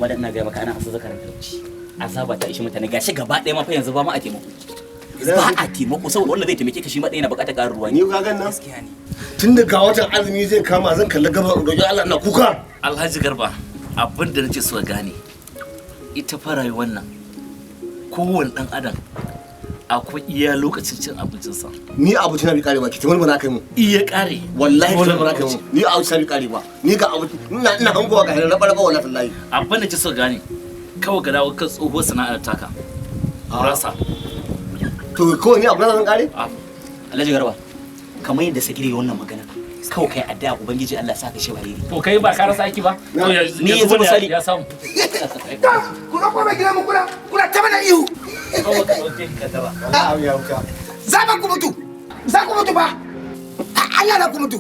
kuma da ina ga maka ana asa zakaran talauci azaba ta ishi mutane gashi gaba ɗaya ma fa yanzu ba ma a taimako ba a taimako saboda wanda zai taimake ka shi ma ɗaya na buƙatar ƙarin ruwa ni ka gan nan tun da ga watan azumi zai kama zan kalli gaba roƙi Allah na kuka. Alhaji Garba abin da nace so gane ita fa rayuwar nan kowane dan adam akwai iya lokacin cin abincinsa. Ni abinci na bi kare ba ki tumar mana kai mu. Iya kare. Wallahi tumar mana kai mu. Ni abinci na bi kare ba. Ni ga abinci ina hangowa ga raba raba wallahi wallahi. Abin da ci so gane kawai ga dawo kan tsohuwar sana'ar taka. Rasa. To ko ni abin zan kare? Alhaji Garba kamar yadda sakire wannan magana kawai kai addu'a ubangiji Allah saka shi bariri. To kai ba ka rasa aiki ba? Ni yanzu misali ya samu. Ku zo ko ba gidan mu kuna ta mana ihu. Kawai ka dauke ka daba. Allah ya huta. Za ku mutu. Za ku mutu ba. Allah na ku mutu.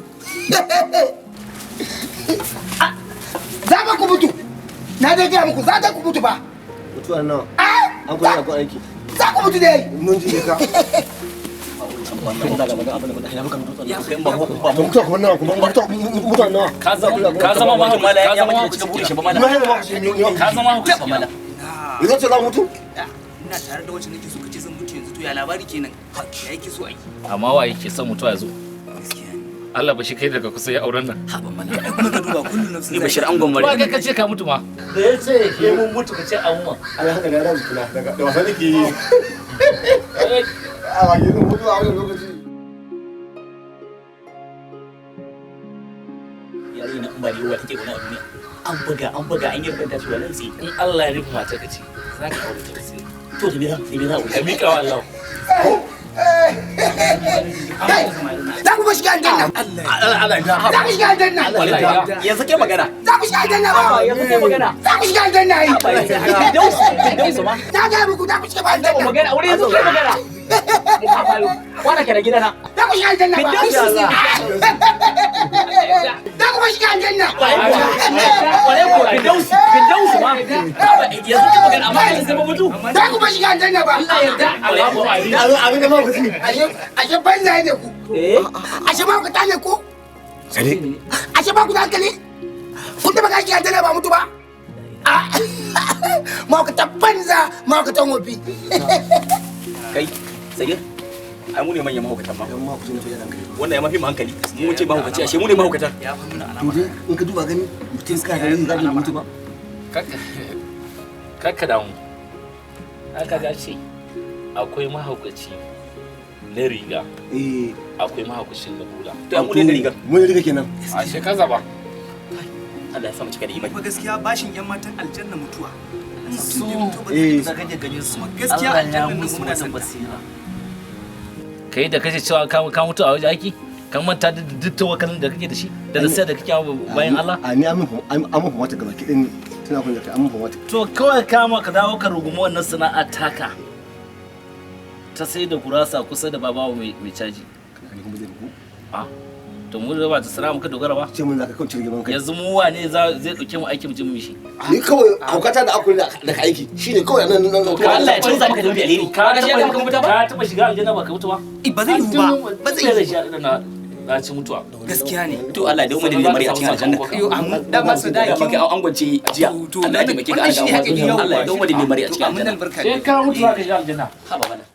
Za ku mutu. Na dai ga muku za ku mutu ba. Mutuwa nawa? An koyi ku aiki. Za ku mutu dai. Mun ji ka. Ka zama ma mala ya zama cikin buɗe shi ba mala. Ka zama ba mala. Idan ce za mutu? Ina tare da wacce nake so kace zan mutu yanzu to ya labari kenan. Ya yake so ai. Amma wa yake son mutuwa yazo? Allah ba shi kai daga kusa ya auren nan. Ha ban mala. Ai kuma ka duba kullun nafsin. Ni Bashir an gwamnati. Ba kai kace ka mutu ma. Da yace ke mun mutu kace an mu. Allah haka ga ran kula daga da wasa nake yi. A wajen mutu a wannan lokaci. Yare na ba da yawa take gona a duniya. An buga an yi bada shi wannan sai. In Allah ya rufe mata kace zaka aure ta sai. To da bira Ka mika wa Allah. Za ku shiga aljanna. Za ku shiga aljanna. yanzu ke magana. Za ku shiga aljanna ba. Yanzu ke magana. Za ku shiga aljanna ai. Dausu ma. Na ga muku za ku shiga aljanna. Magana aure yanzu ke magana. Kwana ke da gidana. Za ku shiga aljanna ba. Dausu. Za ku shiga aljanna. Kware ko Dausu ma. Yanzu ke magana amma yanzu sai mutu. Za ku shiga aljanna ba. Abin da ma ku ci. Ashe banza ne ku. Ashe ma ku tane ku. Sare. Ashe ba ku da hankali. Kun taba gashi aljanna ba mutu ba. Ma ku ta banza ma ku ta wofi. Kai Sagir. Ai mu ne manyan mahaukatan ma. Wannan ya mafi mu hankali. Mu ce mahaukaci ashe mu ne mahaukatan. Ya fa muna To dai in ka duba gani mutum suka da yin zabi mutu ba. Kakka damu. Haka ga ce akwai mahaukaci na riga akwai mahaukacin na hula. To ya mu ne da riga. Mu ne riga kenan. A shekaza ba. Allah ya sa mu cika da imani. kuma gaskiya bashin yan matan aljanna mutuwa. Su da kake ganin su gaskiya aljanna nan muna san basira. Kai da kace cewa ka mutu a waje aiki kan manta da duk tawakkalin da kake da shi da nasiha da kake bayan Allah. A ni amin wata gaba kidin tana kun da amin wata. To kawai kama ka dawo ka rugumi wannan sana'a taka ta sai da gurasa kusa da babawa mai caji. Ni kuma zai ku. To mu da ba ta sana'a muka dogara ba. Ce mun zaka kauce rigaman kai. Yanzu mu wane zai dauke mu aiki mu je mu mishi. Ni kawai haukata da akwai da ka aiki shine kawai nan To Allah ya canza maka dambi alheri. Ka taba shiga aljanna ba ka mutu ba. Ba zai yiwu ba. Ba zai da yiwu. shi na ci mutuwa. Gaskiya ne. To Allah ya dawo mu da mari a cikin aljanna. Yo amma da ba su da Da kake an gwance jiya. Allah ya taimake ka Allah ya dawo mu da mari a cikin aljanna. albarka. Sai ka mutu za ka shiga aljanna. Ha ba mana.